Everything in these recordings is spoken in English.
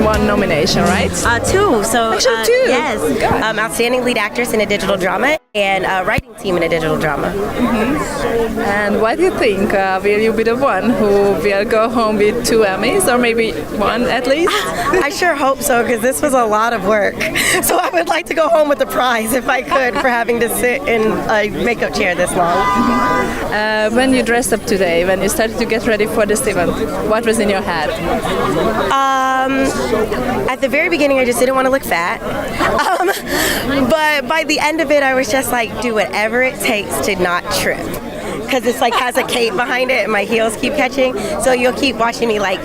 one nomination, right? Two. So Actually, two. Yes. Outstanding lead actress in a digital drama and writing team in a digital drama. And what do you think? Will you be the one who will go home with 2 Emmys, or maybe one at least? I sure hope so, because this was a lot of work. So I would like to go home with the prize if I could for having to sit in a makeup chair this long. When you dressed up today, when you started to get ready for this event, what was in your head? At the very beginning, I just didn't want to look fat. But by the end of it, I was just like, do whatever it takes to not trip. Because it's like has a cape behind it and my heels keep catching. So you'll keep watching me like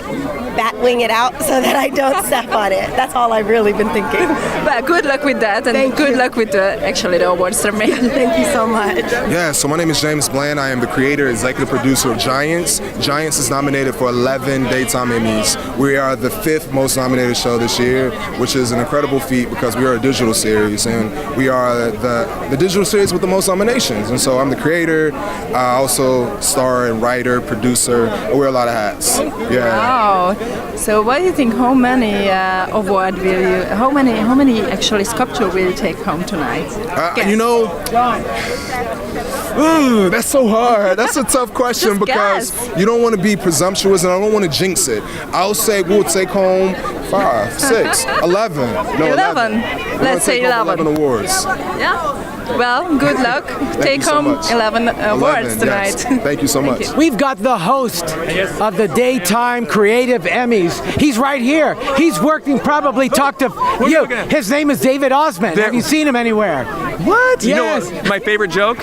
bat wing it out so that I don't step on it. That's all I've really been thinking. Well, good luck with that, and good luck with the awards ceremony. Thank you so much. Yeah, so my name is James Bland. I am the creator, executive producer of Giants. Giants is nominated for 11 Daytime Emmys. We are the 5th most nominated show this year, which is an incredible feat because we are a digital series, and we are the digital series with the most nominations. And so I'm the creator. I also star and writer, producer. I wear a lot of hats. Yeah. Wow. So what do you think? How many award will you? How many actually sculpture will you take home tonight? That's so hard. That's a tough question. Just because guess. you don't want to be presumptuous and I don't want to jinx it. I'll say we'll take home 5, 6, 11. No, 11. Let's say 11 awards. Yeah. Well, good luck. Take you so home much. 11 awards tonight. Yes. Thank you so much. We've got the host of the Daytime Creative Emmys. He's right here. He's working, probably talked to you. His name is David Osmond. Have you seen him anywhere? What? You Yes. know my favorite joke?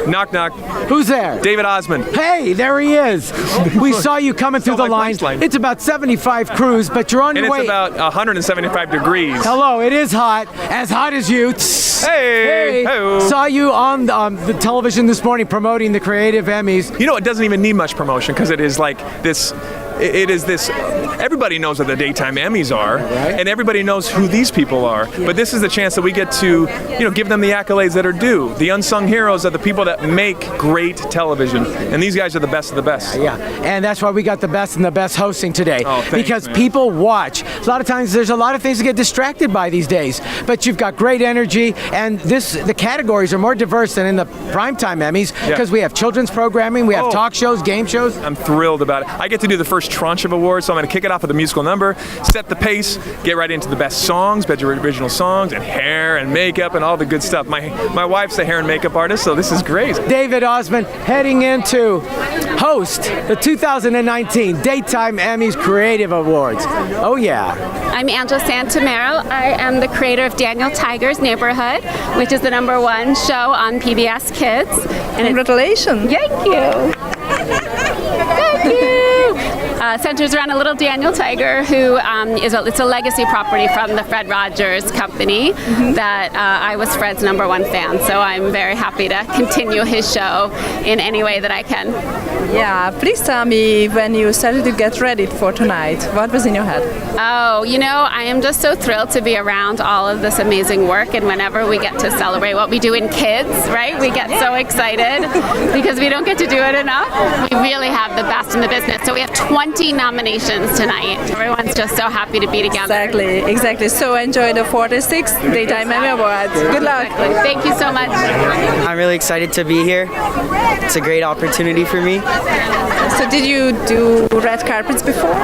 Knock, knock. Who's there? David Osmond. Hey, there he is. We saw you coming through the line. punchline. It's about 75 crews, but you're on And your it's way. about 175 degrees. Hello, it is hot. As hot as you. Hey! Hey-o. Saw you on the television this morning promoting the Creative Emmys. You know, it doesn't even need much promotion because it is like this. It is this. Everybody knows what the Daytime Emmys are, and everybody knows who these people are. But this is the chance that we get to, give them the accolades that are due. The unsung heroes are the people that make great television, and these guys are the best of the best. Yeah, and that's why we got the best and the best hosting today. Oh, thanks, because man. people watch. A lot of times there's a lot of things to get distracted by these days, but you've got great energy, and the categories are more diverse than in the primetime Emmys because we have children's programming, we have talk shows, game shows. I'm thrilled about it. I get to do the first tranche of awards, so I'm going to kick it off with a musical number, set the pace, get right into the best songs, best original songs, and hair and makeup and all the good stuff. My wife's a hair and makeup artist, so this is great. David Osmond heading into host the 2019 Daytime Emmys Creative Awards. Oh yeah. I'm Angela Santomero. I am the creator of Daniel Tiger's Neighborhood, which is the #1 show on PBS Kids. And Congratulations. Thank you. Thank you. Centers around a little Daniel Tiger who it's a legacy property from the Fred Rogers company that I was Fred's #1 fan. So I'm very happy to continue his show in any way that I can. Yeah, please tell me when you started to get ready for tonight, what was in your head? Oh, I am just so thrilled to be around all of this amazing work, and whenever we get to celebrate what we do in kids, right, we get so excited because we don't get to do it enough. We really have the best in the business. So we have 20 nominations tonight. Everyone's just so happy to be together. Exactly. So enjoy the 46th Daytime Emmy Awards. Good luck. Thank you so much. I'm really excited to be here. It's a great opportunity for me. So did you do red carpets before?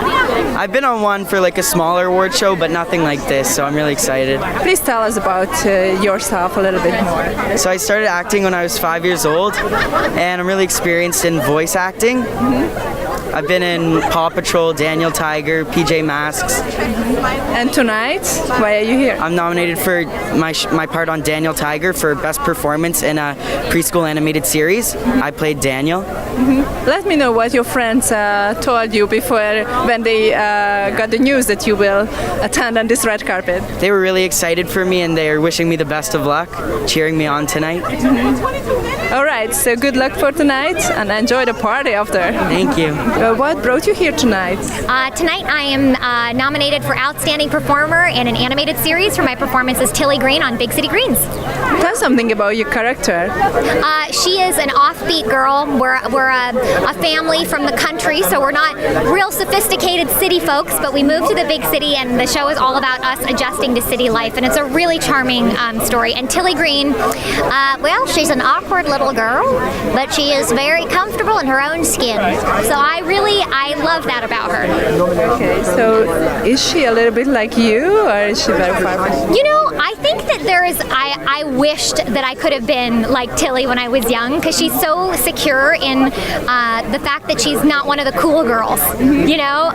I've been on one for like a smaller award show, but nothing like this, so I'm really excited. Please tell us about yourself a little bit more. So I started acting when I was 5 years old, and I'm really experienced in voice acting. I've been in PAW Patrol, Daniel Tiger, PJ Masks. And tonight, why are you here? I'm nominated for my part on Daniel Tiger for Best Performance in a Preschool Animated Series. I played Daniel. Let me know what your friends told you before when they got the news that you will attend on this red carpet. They were really excited for me, and they are wishing me the best of luck, cheering me on tonight. All right, so good luck for tonight and enjoy the party after. Thank you. What brought you here tonight? Tonight I am nominated for Outstanding Performer in an animated series for my performance as Tilly Green on Big City Greens. Tell something about your character. She is an offbeat girl. We're a family from the country, so we're not real sophisticated city folks, but we moved to the big city, and the show is all about us adjusting to city life, and it's a really charming story. And Tilly Green, well, she's an awkward little girl, but she is very comfortable in her own skin. So I love that about her. Okay, so is she a little bit like you, or is she very far from you? You know, I think that I wished that I could have been like Tilly when I was young, because she's so secure in the fact that she's not one of the cool girls, you know?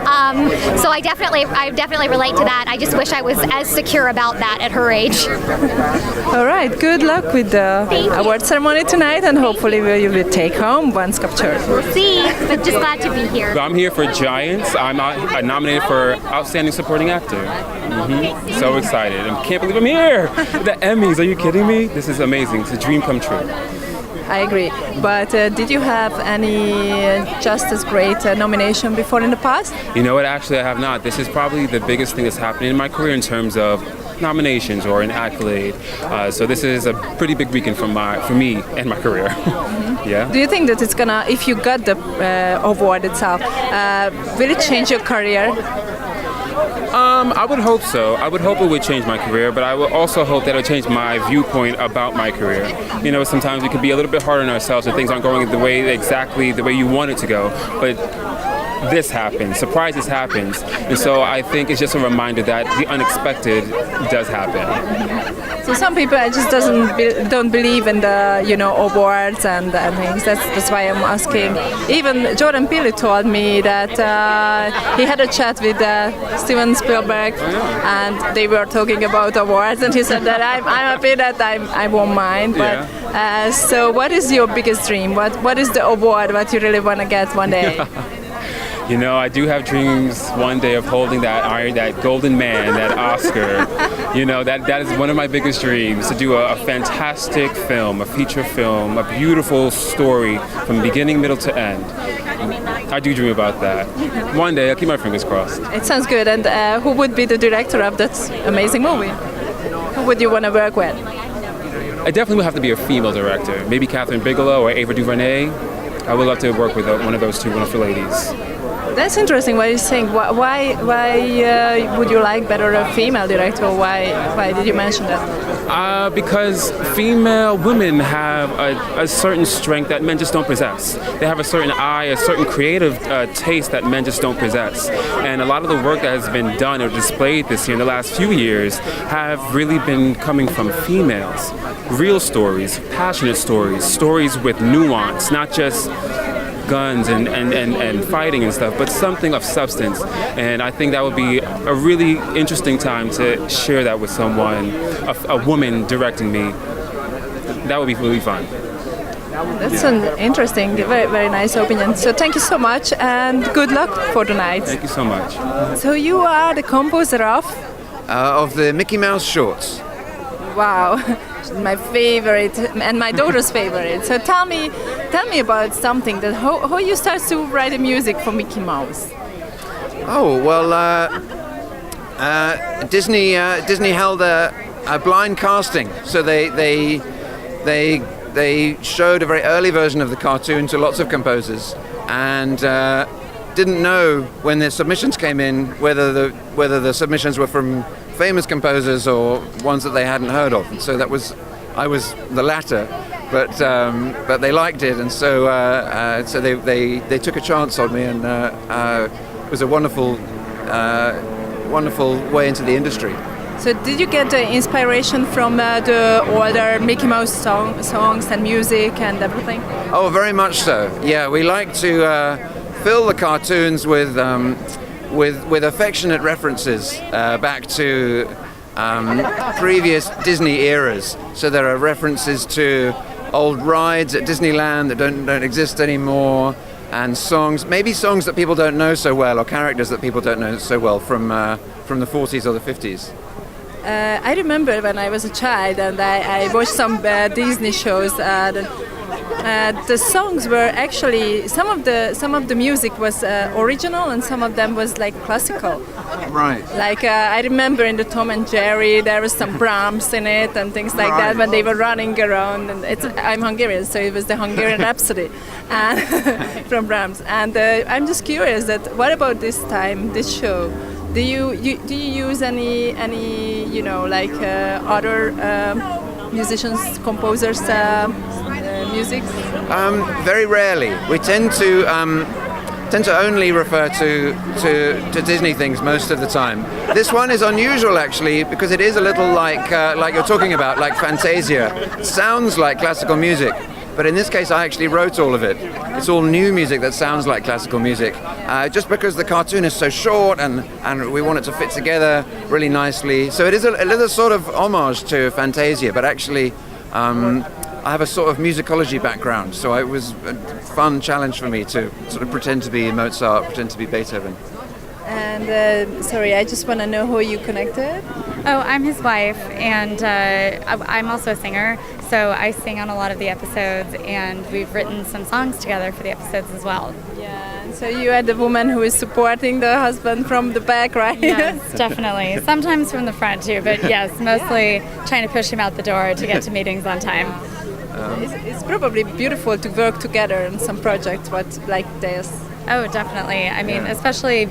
So I definitely relate to that. I just wish I was as secure about that at her age. All right, good luck with the award ceremony tonight, and hopefully you will take home one sculpture. We'll see, but just glad to be here. I'm here for Giants. I'm nominated for Outstanding Supporting Actor. So excited. I can't believe I'm here. The Emmys, are you kidding me? This is amazing. It's a dream come true. I agree. But did you have any just as great nomination before in the past? You know what? Actually, I have not. This is probably the biggest thing that's happening in my career in terms of nominations or an accolade. So this is a pretty big weekend for me and my career. Yeah. Do you think that it's gonna, if you got the award itself, will it change your career? I would hope so. I would hope it would change my career, but I would also hope that it would change my viewpoint about my career. You know, sometimes we can be a little bit hard on ourselves and things aren't going exactly the way you want it to go, but this happens, surprises happens, and so I think it's just a reminder that the unexpected does happen. So some people just don't believe in the awards and things. That's why I'm asking. Even Jordan Peele told me that he had a chat with Steven Spielberg, and they were talking about awards, and he said that I'm happy that I won't mind. But so what is your biggest dream? What is the award that you really want to get one day? You know, I do have dreams one day of holding that golden man, that Oscar. You know, that is one of my biggest dreams, to do a fantastic film, a feature film, a beautiful story from beginning, middle to end. I do dream about that. One day, I'll keep my fingers crossed. It sounds good. And who would be the director of that amazing movie? Who would you want to work with? I definitely would have to be a female director. Maybe Catherine Bigelow or Ava DuVernay. I would love to work with one of those two wonderful ladies. That's interesting what you're saying. Why would you like better a female director? Why did you mention that? Because women have a certain strength that men just don't possess. They have a certain eye, a certain creative taste that men just don't possess. And a lot of the work that has been done or displayed this year in the last few years have really been coming from females. Real stories, passionate stories, stories with nuance, not just guns and fighting and stuff, but something of substance. And I think that would be a really interesting time to share that with someone, a woman directing me. That would be really fun. That's an interesting, very, very nice opinion. So thank you so much, and good luck for tonight. Thank you so much. So you are the composer of the Mickey Mouse shorts. Wow. My favorite and my daughter's favorite. So tell me about something that how you start to write the music for Mickey Mouse. Oh well, Disney held a blind casting, so they showed a very early version of the cartoon to lots of composers, and didn't know when their submissions came in whether the submissions were from famous composers or ones that they hadn't heard of. And so I was the latter, but they liked it, and so they took a chance on me, and it was a wonderful way into the industry. So did you get the inspiration from the older Mickey Mouse songs and music and everything? Oh, very much so. Yeah, we like to fill the cartoons with affectionate references back to previous Disney eras. So there are references to old rides at Disneyland that don't exist anymore, and maybe songs that people don't know so well, or characters that people don't know so well from the 40s or the 50s. I remember when I was a child and I watched some Disney shows. the songs were actually some of the music was original and some of them was like classical. Right. Like I remember in the Tom and Jerry there was some Brahms in it and things like that when they were running around. And I'm Hungarian, so it was the Hungarian Rhapsody from Brahms. And I'm just curious that what about this show? Do you use any other musicians, composers, music? Very rarely. We tend to only refer to Disney things most of the time. This one is unusual actually because it is a little like you're talking about, like Fantasia. It sounds like classical music, but in this case I actually wrote all of it. It's all new music that sounds like classical music, just because the cartoon is so short and we want it to fit together really nicely. So it is a little sort of homage to Fantasia, but actually I have a sort of musicology background, so it was a fun challenge for me to sort of pretend to be Mozart, pretend to be Beethoven. And sorry, I just want to know how you connected. Oh, I'm his wife, and I'm also a singer, so I sing on a lot of the episodes, and we've written some songs together for the episodes as well. Yeah, so you are the woman who is supporting the husband from the back, right? Yes, definitely. Sometimes from the front too, but yes, mostly trying to push him out the door to get to meetings on time. It's probably beautiful to work together on some projects like this. Oh, definitely. I mean, especially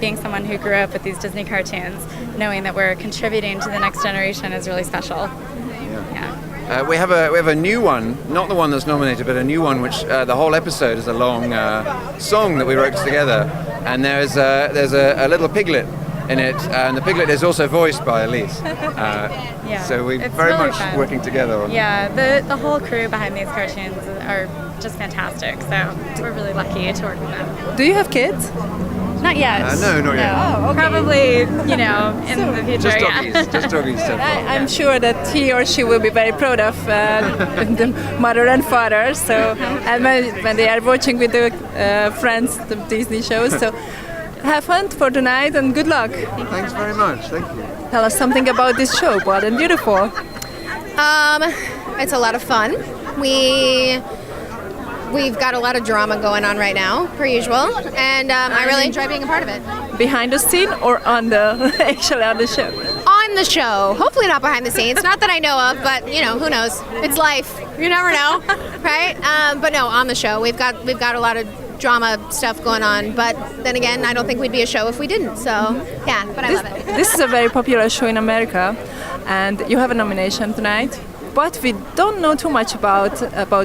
being someone who grew up with these Disney cartoons, knowing that we're contributing to the next generation is really special. Yeah. We have a new one, not the one that's nominated, but a new one which the whole episode is a long song that we wrote together, and there's a little piglet in it, and the piglet is also voiced by Elyse. So we're very really much fun. working together on the whole crew behind these cartoons are just fantastic, so we're really lucky to work with them. Do you have kids? Not yet. No, not yet. Oh, okay. Probably, in the future. Just doggies. I'm sure that he or she will be very proud of the mother and father. So, and when they are watching with the friends the Disney shows. So, have fun for tonight and good luck. Thanks very much. Thank you. Tell us something about this show, Bold and Beautiful. It's a lot of fun. We've got a lot of drama going on right now, per usual, and I really enjoy being a part of it. Behind the scene or on actually on the show? On the show. Hopefully not behind the scenes. Not that I know of, but who knows? It's life. You never know, right? But no, on the show. We've got a lot of drama stuff going on, but then again, I don't think we'd be a show if we didn't. So yeah, but I love it. This is a very popular show in America, and you have a nomination tonight. But we don't know too much about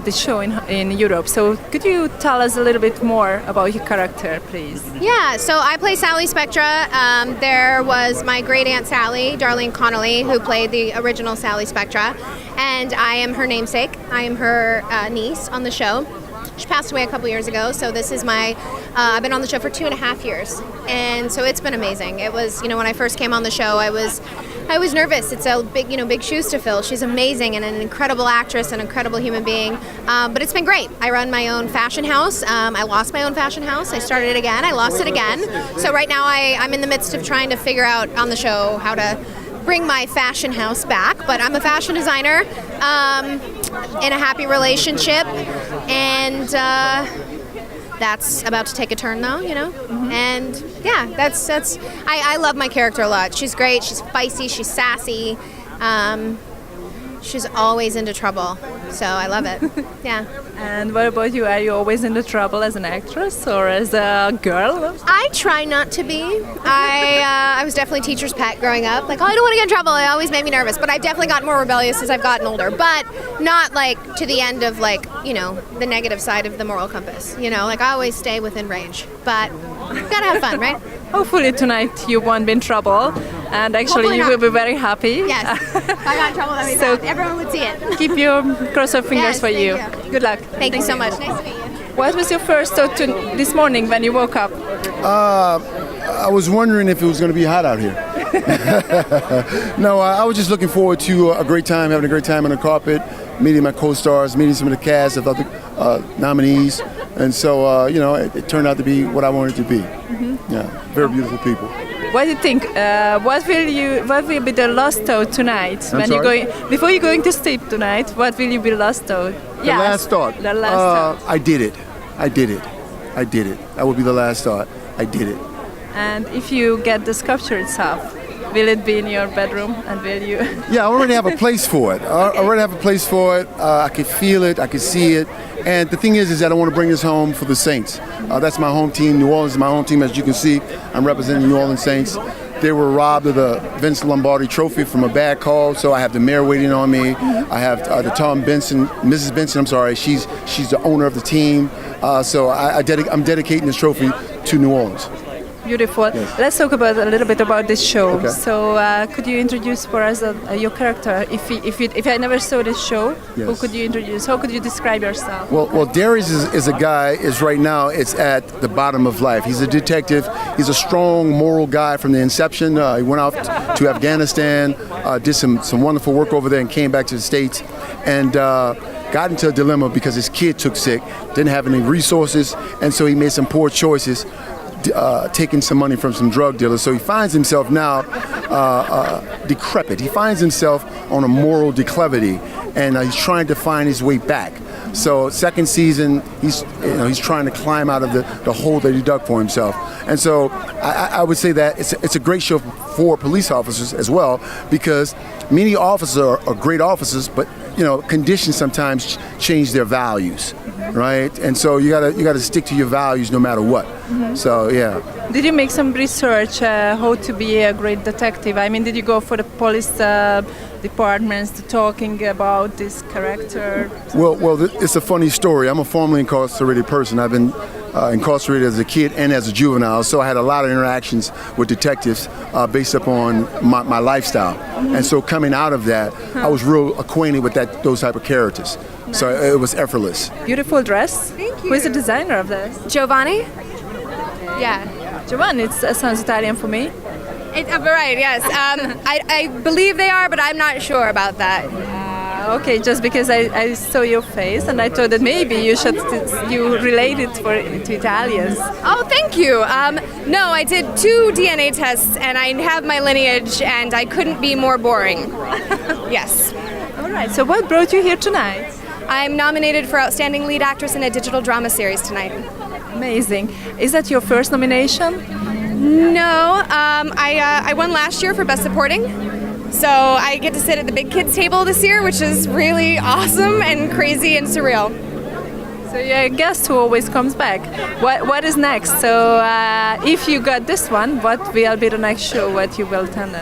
this show in Europe. So could you tell us a little bit more about your character, please? Yeah, so I play Sally Spectra. There was my great aunt Sally, Darlene Connolly, who played the original Sally Spectra, and I am her namesake. I am her niece on the show. She passed away a couple years ago, so this is I've been on the show for 2.5 years, and so it's been amazing. It was, when I first came on the show, I was nervous. It's a big shoes to fill. She's amazing and an incredible actress, an incredible human being, but it's been great. I run my own fashion house. I lost my own fashion house. I started it again. I lost it again. So right now I'm in the midst of trying to figure out on the show how to bring my fashion house back, but I'm a fashion designer in a happy relationship, and that's about to take a turn though, and yeah, that's I love my character a lot. She's great, she's feisty, she's sassy, she's always into trouble, so I love it. Yeah. And what about you? Are you always into trouble as an actress or as a girl? I try not to be. I was definitely teacher's pet growing up. Like, I don't want to get in trouble. It always made me nervous. But I've definitely gotten more rebellious as I've gotten older. But not to the end of the negative side of the moral compass. I always stay within range. But gotta have fun, right? Hopefully tonight you won't be in trouble. And actually you will be very happy. Yes. If I got in trouble, that'd be bad. Everyone would see it. Keep your cross of fingers for you. Good luck. Thank you so much. Nice to meet you. What was your first thought this morning when you woke up? I was wondering if it was going to be hot out here. No, I was just looking forward to a great time, having a great time on the carpet, meeting my co-stars, meeting some of the cast of other nominees. And so, it turned out to be what I wanted it to be. Mm-hmm. Yeah, very beautiful people. What do you think? What will be the last thought tonight? Before you're going to sleep tonight, what will you be last thought? The last thought. The last thought. I did it. That would be the last thought. I did it. And if you get the sculpture itself, will it be in your bedroom? And will you? Yeah, I already have a place for it. I already have a place for it. I can feel it. I can see it. And the thing is that I want to bring this home for the Saints. That's my home team. New Orleans is my home team. As you can see, I'm representing New Orleans Saints. They were robbed of the Vince Lombardi trophy from a bad call, so I have the mayor waiting on me. I have the Mrs. Benson, I'm sorry, she's the owner of the team. So I'm dedicating this trophy to New Orleans. Beautiful. Yes. Let's talk a little bit about this show. Okay. So, could you introduce for us your character? If I never saw this show, yes. Who could you introduce? How could you describe yourself? Well, Darius is a guy. Right now, it's at the bottom of life. He's a detective. He's a strong, moral guy from the inception. He went out to Afghanistan, did some wonderful work over there, and came back to the States, and got into a dilemma because his kid took sick, didn't have any resources, and so he made some poor choices. Taking some money from some drug dealers. So he finds himself now decrepit. He finds himself on a moral declivity, and he's trying to find his way back. So second season, he's trying to climb out of the hole that he dug for himself. And so I would say that it's a great show for police officers as well, because many officers are great officers, but conditions sometimes change their values, right? And so you gotta stick to your values no matter what. Mm-hmm. So yeah. Did you make some research how to be a great detective? I mean, did you go for the police departments talking about this character? Well, it's a funny story. I'm a formerly incarcerated person. I've been incarcerated as a kid and as a juvenile, so I had a lot of interactions with detectives based upon my lifestyle. Mm-hmm. And so coming out of that, I was real acquainted with those type of characters. Nice. So it was effortless. Beautiful dress. Thank you. Who is the designer of this? Giovanni? Yeah. Giovanni, it sounds Italian for me. Right, yes. I believe they are, but I'm not sure about that. Okay, just because I saw your face and I thought that maybe you related to Italians. Oh, thank you. No, I did 2 DNA tests and I have my lineage and I couldn't be more boring. Yes. All right, so what brought you here tonight? I'm nominated for Outstanding Lead Actress in a Digital Drama Series tonight. Amazing. Is that your first nomination? No, I won last year for Best Supporting. So I get to sit at the big kids table this year, which is really awesome and crazy and surreal. So you're a guest who always comes back. What is next? So if you got this one, what will be the next show what you will attend?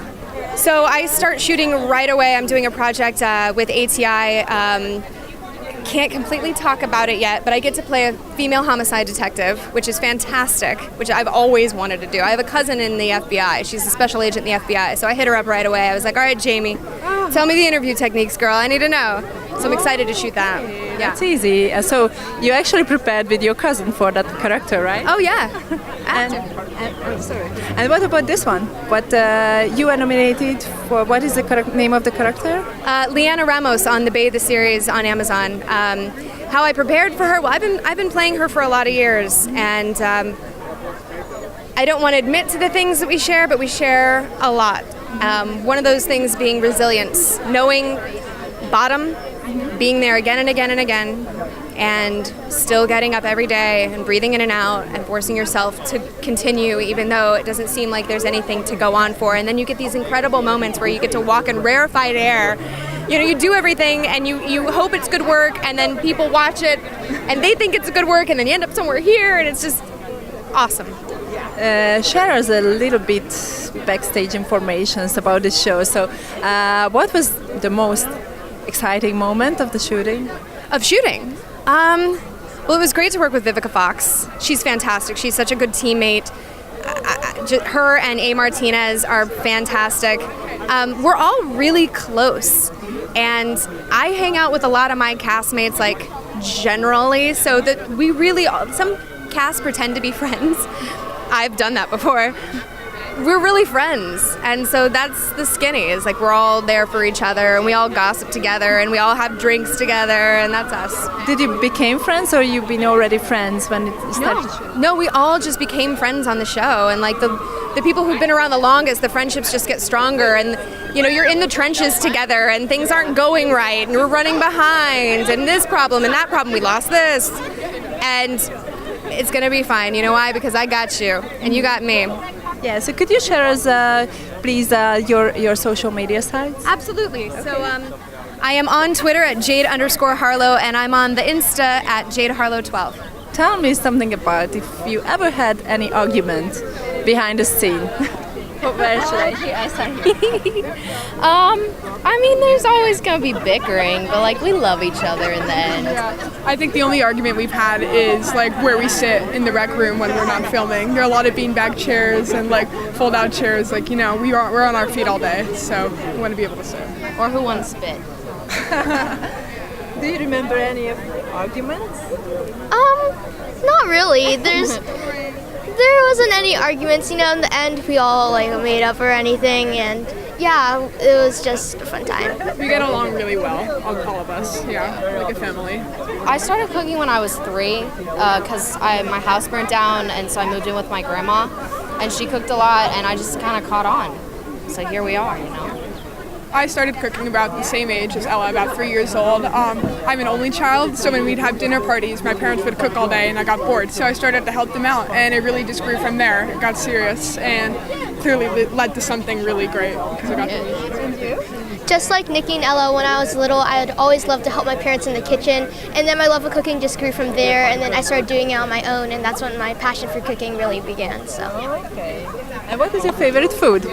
So I start shooting right away. I'm doing a project with ATI. Can't completely talk about it yet, but I get to play a female homicide detective, which is fantastic, which I've always wanted to do. I have a cousin in the FBI. She's a special agent in the FBI, so I hit her up right away. I was like, all right, Jamie, tell me the interview techniques, girl. I need to know. So I'm excited to shoot that. Yeah. It's easy. So you actually prepared with your cousin for that character, right? Oh, yeah. And what about this one? What you are nominated for? What is the name of the character? Leanna Ramos on the Bathe the series on Amazon. How I prepared for her? Well, I've been playing her for a lot of years, and I don't want to admit to the things that we share, but we share a lot. One of those things being resilience, knowing bottom, being there again and again and again, and still getting up every day and breathing in and out and forcing yourself to continue even though it doesn't seem like there's anything to go on for. And then you get these incredible moments where you get to walk in rarefied air. You do everything and you hope it's good work, and then people watch it and they think it's good work, and then you end up somewhere here, and it's just awesome. Share us a little bit backstage information about the show. So what was the most exciting moment of the shooting? Well, it was great to work with Vivica Fox. She's fantastic. She's such a good teammate. Her and A. Martinez are fantastic. We're all really close. And I hang out with a lot of my castmates, like, generally, so that we really, some casts pretend to be friends. I've done that before. We're really friends, and so that's the skinny, is like we're all there for each other, and we all gossip together, and we all have drinks together, and that's us. Did you become friends, or you've been already friends when it started? No, we all just became friends on the show, and like the the people who've been around the longest, the friendships just get stronger, and you're in the trenches together, and things aren't going right, and we're running behind, and this problem and that problem, we lost this, and it's gonna be fine. You know why? Because I got you, and you got me. Yeah, so could you share us, please, your social media sites? Absolutely. So I am on Twitter at Jade_Harlow, and I'm on the Insta at Jade Harlow 12. Tell me something about if you ever had any argument behind the scene. Where should I start? I mean, there's always going to be bickering, but like we love each other in the end. Yeah. I think the only argument we've had is like where we sit in the rec room when we're not filming. There are a lot of beanbag chairs and like fold-out chairs. Like we're on our feet all day, so we want to be able to sit. Or who wants spit? Do you remember any of the arguments? Not really. There wasn't any arguments, in the end we all like made up or anything, and yeah, it was just a fun time. We get along really well, all of us, yeah, like a family. I started cooking when I was 3 because my house burnt down, and so I moved in with my grandma, and she cooked a lot, and I just kind of caught on. So here we are, I started cooking about the same age as Ella, about 3 years old. I'm an only child, so when we'd have dinner parties, my parents would cook all day and I got bored. So I started to help them out, and it really just grew from there. It got serious and clearly led to something really great because I got to Just like Nikki and Ella, when I was little, I'd always loved to help my parents in the kitchen, and then my love of cooking just grew from there, and then I started doing it on my own, and that's when my passion for cooking really began. So. Okay. And what is your favorite food?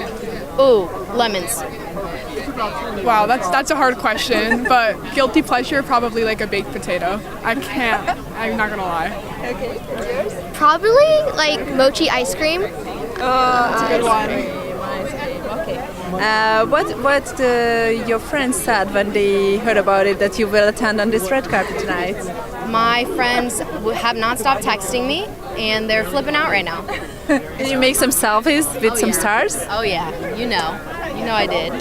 Ooh, lemons. Wow, that's a hard question, but guilty pleasure, probably like a baked potato. I'm not gonna lie. Okay, yours? Probably like mochi ice cream. Oh, that's a good one. Okay. What your friends said when they heard about it that you will attend on this red carpet tonight? My friends have not stopped texting me, and they're flipping out right now. Did you make some selfies with some stars? Oh yeah, you know I did.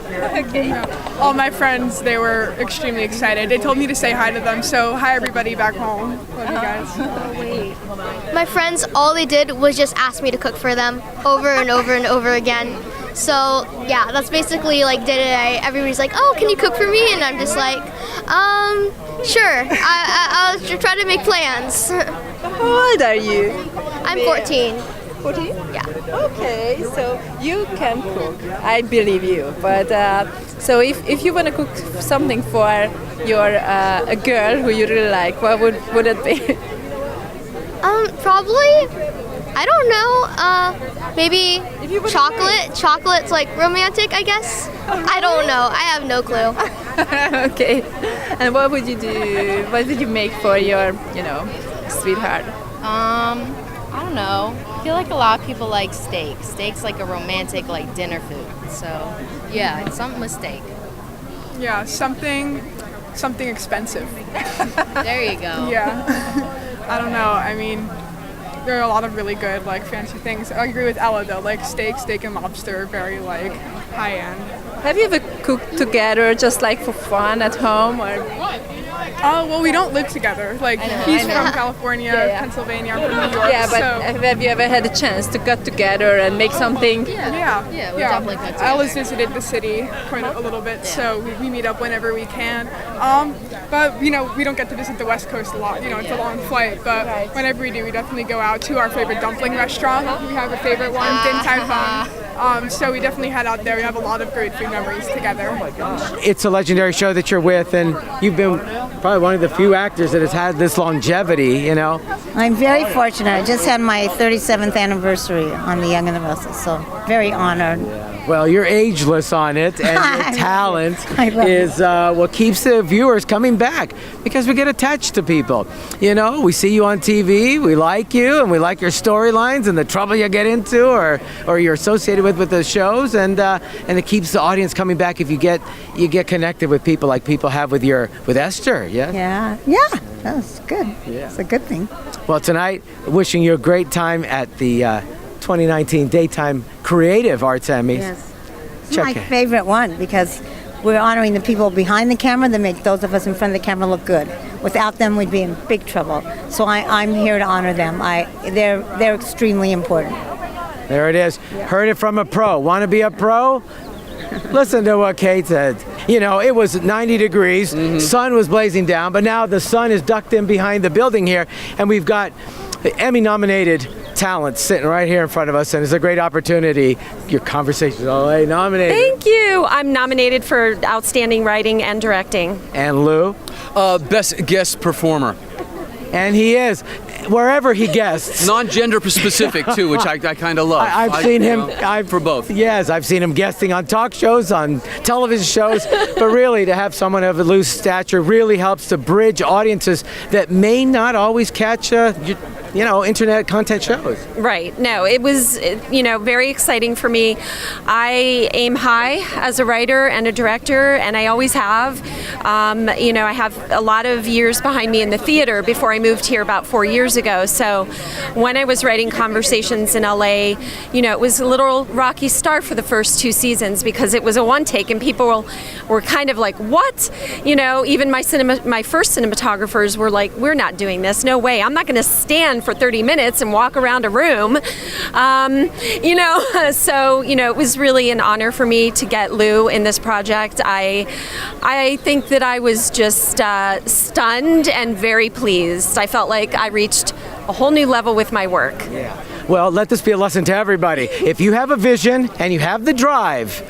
Okay. All my friends, they were extremely excited. They told me to say hi to them, so hi everybody back home. Love you guys. My friends, all they did was just ask me to cook for them over and over and over again. So yeah, that's basically like day-to-day. Everybody's like, oh, can you cook for me? And I'm just like, sure. I'll try to make plans. How old are you? I'm 14. 14? Yeah. Okay, so you can cook. I believe you. But so if you want to cook something for your a girl who you really like, what would it be? Probably, I don't know. Maybe chocolate. Chocolate's like romantic, I guess. I don't know. I have no clue. Okay. And what would you do? What would you make for your, sweetheart? I don't know. I feel like a lot of people like steak. Steak's like a romantic dinner food. So yeah, it's something with steak. Yeah, something expensive. There you go. Yeah. I don't know. I mean, there are a lot of really good fancy things. I agree with Ella though. Steak and lobster are very high end. Have you ever cooked together just for fun at home or? Oh, well, we don't live together. He's from California, Pennsylvania, I'm from New York. Yeah, but have you ever had a chance to get together and make something? Yeah, we definitely got together. Ella's visited the city quite a little bit, so we meet up whenever we can. But, we don't get to visit the West Coast a lot. It's a long flight, but whenever we do, we definitely go out to our favorite dumpling restaurant. We have a favorite one, Din Tai Fung. So we definitely head out there. We have a lot of great food memories together. Oh my gosh. It's a legendary show that you're with, and you've been probably one of the few actors that has had this longevity, I'm very fortunate. I just had my 37th anniversary on The Young and the Restless, so very honored. Well, you're ageless on it, and your talent is what keeps the viewers coming back, because we get attached to people. We see you on TV, we like you, and we like your storylines and the trouble you get into or you're associated with the shows, and it keeps the audience coming back if you get connected with people like people have with Esther. Yeah, that's good. Yeah. It's a good thing. Well, tonight, wishing you a great time at the 2019 Daytime Creative Arts Emmys. Yes. It's my favorite one because we're honoring the people behind the camera that make those of us in front of the camera look good. Without them, we'd be in big trouble. So I'm here to honor them. They're extremely important. There it is. Heard it from a pro. Want to be a pro? Listen to what Kate said. You know, it was 90 degrees, sun was blazing down, but now the sun is ducked in behind the building here, and we've got Emmy-nominated talent sitting right here in front of us, and it's a great opportunity. Your conversation is all nominated. Thank you. I'm nominated for Outstanding Writing and Directing. And Lou? Best Guest Performer. And he is. Wherever he guests. Non-gender specific, too, which I kind of love. I've seen him. For both. Yes, I've seen him guesting on talk shows, on television shows. But really, to have someone of a loose stature really helps to bridge audiences that may not always catch internet content shows. Right. No, it was, very exciting for me. I aim high as a writer and a director, and I always have. I have a lot of years behind me in the theater before I moved here about 4 years ago. So when I was writing Conversations in LA, it was a little rocky start for the first 2 seasons because it was a one take, and people were kind of like, what? Even my first cinematographers were like, we're not doing this. No way. I'm not going to stand for 30 minutes and walk around a room. So, it was really an honor for me to get Lou in this project. I think that I was just stunned and very pleased. I felt like I reached a whole new level with my work. Yeah. Well, let this be a lesson to everybody. If you have a vision and you have the drive,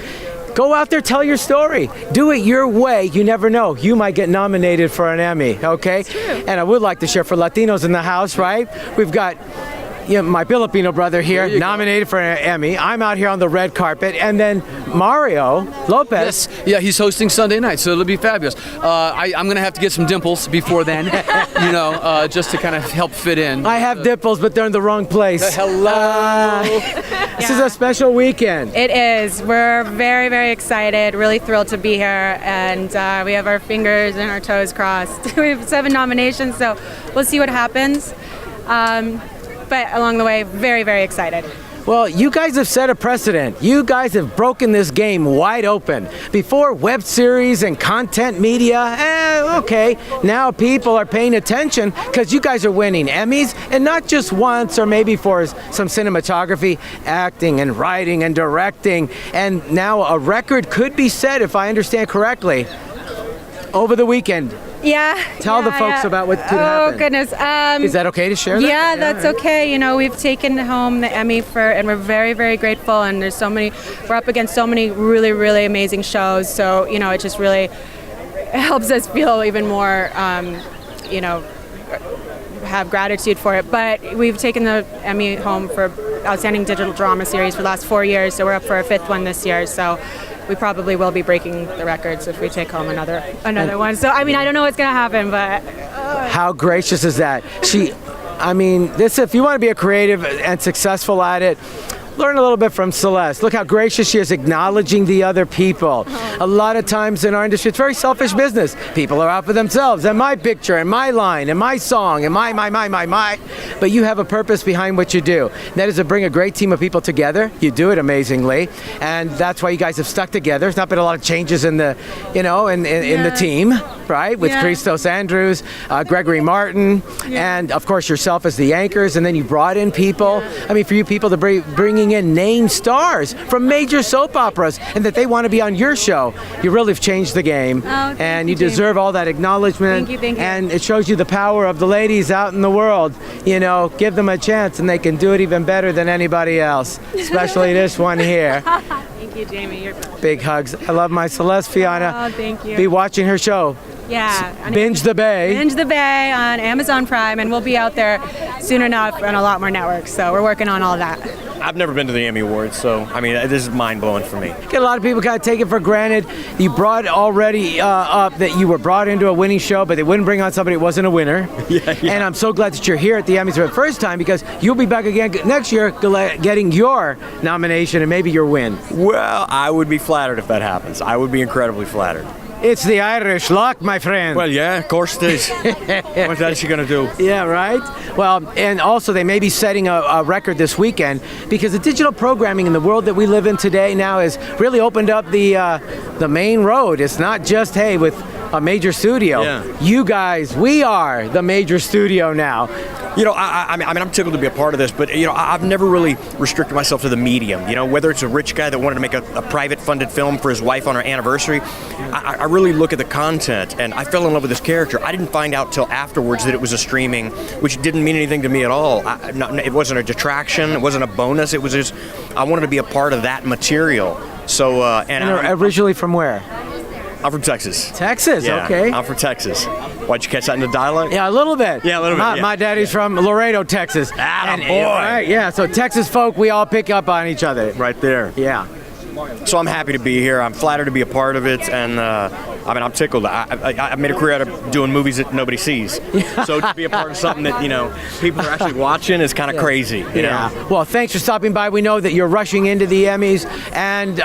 go out there, tell your story. Do it your way. You never know. You might get nominated for an Emmy, okay? That's true. And I would like to share for Latinos in the house, right? We've got my Filipino brother here, nominated for an Emmy. I'm out here on the red carpet. And then Mario Lopez. Yes. Yeah, he's hosting Sunday night, so it'll be fabulous. I'm going to have to get some dimples before then, just to kind of help fit in. I have dimples, but they're in the wrong place. Hello. This is a special weekend. It is. We're very, very excited, really thrilled to be here, and we have our fingers and our toes crossed. We have 7 nominations, so we'll see what happens. But along the way, very, very excited. Well, you guys have set a precedent. You guys have broken this game wide open. Before, web series and content media, okay. Now people are paying attention because you guys are winning Emmys, and not just once or maybe for some cinematography, acting and writing and directing. And now a record could be set, if I understand correctly, over the weekend. Yeah. Tell the folks about what could happen. Oh, goodness. Is that okay to share that? Yeah, that's okay. We've taken home the Emmy and we're very, very grateful. And we're up against so many really, really amazing shows. So, it just really helps us feel even more, have gratitude for it. But we've taken the Emmy home for Outstanding Digital Drama Series for the last 4 years. So we're up for our 5th one this year. So we probably will be breaking the records if we take home another one. So, I don't know what's going to happen, but... How gracious is that? If you want to be a creative and successful at it, learn a little bit from Celeste. Look how gracious she is, acknowledging the other people. A lot of times in our industry, it's very selfish business. People are out for themselves, and my picture, and my line, and my song, and my. But you have a purpose behind what you do. And that is to bring a great team of people together. You do it amazingly, and that's why you guys have stuck together. There's not been a lot of changes in the, in the team, right? With Christos Andrews, Gregory Martin, and of course yourself as the anchors, and then you brought in people. For you people to bringing in named stars from major soap operas, and that they want to be on your show. You really have changed the game, and you deserve all that acknowledgement. Thank you. And it shows you the power of the ladies out in the world. Give them a chance, and they can do it even better than anybody else, especially this one here. Thank you, Jamie. You're Big hugs. I love my Celeste Fianna. Oh, thank you. Be watching her show. Yeah. Binge the Bay. Binge the Bay on Amazon Prime, and we'll be out there soon enough on a lot more networks. So we're working on all of that. I've never been to the Emmy Awards, so this is mind-blowing for me. A lot of people kind of take it for granted. You brought already up that you were brought into a winning show, but they wouldn't bring on somebody who wasn't a winner. Yeah. And I'm so glad that you're here at the Emmys for the first time, because you'll be back again next year getting your nomination and maybe your win. Well, I would be flattered if that happens. I would be incredibly flattered. It's the Irish luck, my friend. Well, yeah, of course it is. What else you going to do? Yeah, right? Well, and also they may be setting a record this weekend, because the digital programming in the world that we live in today now has really opened up the main road. It's not just, with a major studio. Yeah. You guys, we are the major studio now. You know, I mean, I'm tickled to be a part of this, but, you know, I've never really restricted myself to the medium. You know, whether it's a rich guy that wanted to make a private funded film for his wife on her anniversary, I really look at the content, and I fell in love with this character. I didn't find out till afterwards that it was a streaming, which didn't mean anything to me at all. It wasn't a detraction, it wasn't a bonus, it was just, I wanted to be a part of that material. So, and originally from where? I'm from Texas. Texas, Yeah, okay. I'm from Texas. Why'd you catch that in the dialect? Yeah, a little bit. Yeah, a little bit. My daddy's from Laredo, Texas. Boy. Right, yeah, so Texas folk, we all pick up on each other. Right there. Yeah. So I'm happy to be here. I'm flattered to be a part of it, and I mean, I'm tickled. I made a career out of doing movies that nobody sees. So to be a part of something that, you know, people are actually watching is kind of crazy. You know? Well, thanks for stopping by. We know that you're rushing into the Emmys, and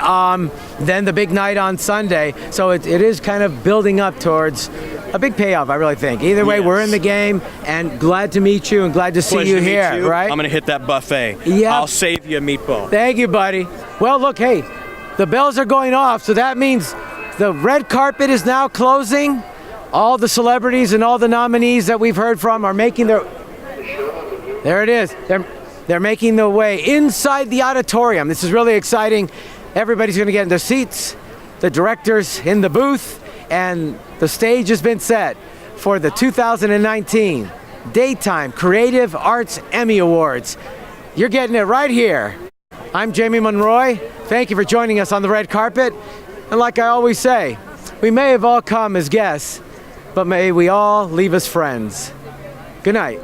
then the big night on Sunday. So it is kind of building up towards a big payoff, I really think. Either way, we're in the game, and glad to meet you, and glad to see you here, right? I'm going to hit that buffet. Yeah. I'll save you a meatball. Thank you, buddy. Well, look, hey, the bells are going off, so that means the red carpet is now closing. All the celebrities and all the nominees that we've heard from are making their... There it is. They're making their way inside the auditorium. This is really exciting. Everybody's going to get in their seats. The director's in the booth, and the stage has been set for the 2019 Daytime Creative Arts Emmy Awards. You're getting it right here. I'm Jamie Monroy. Thank you for joining us on the red carpet. And like I always say, we may have all come as guests, but may we all leave as friends. Good night.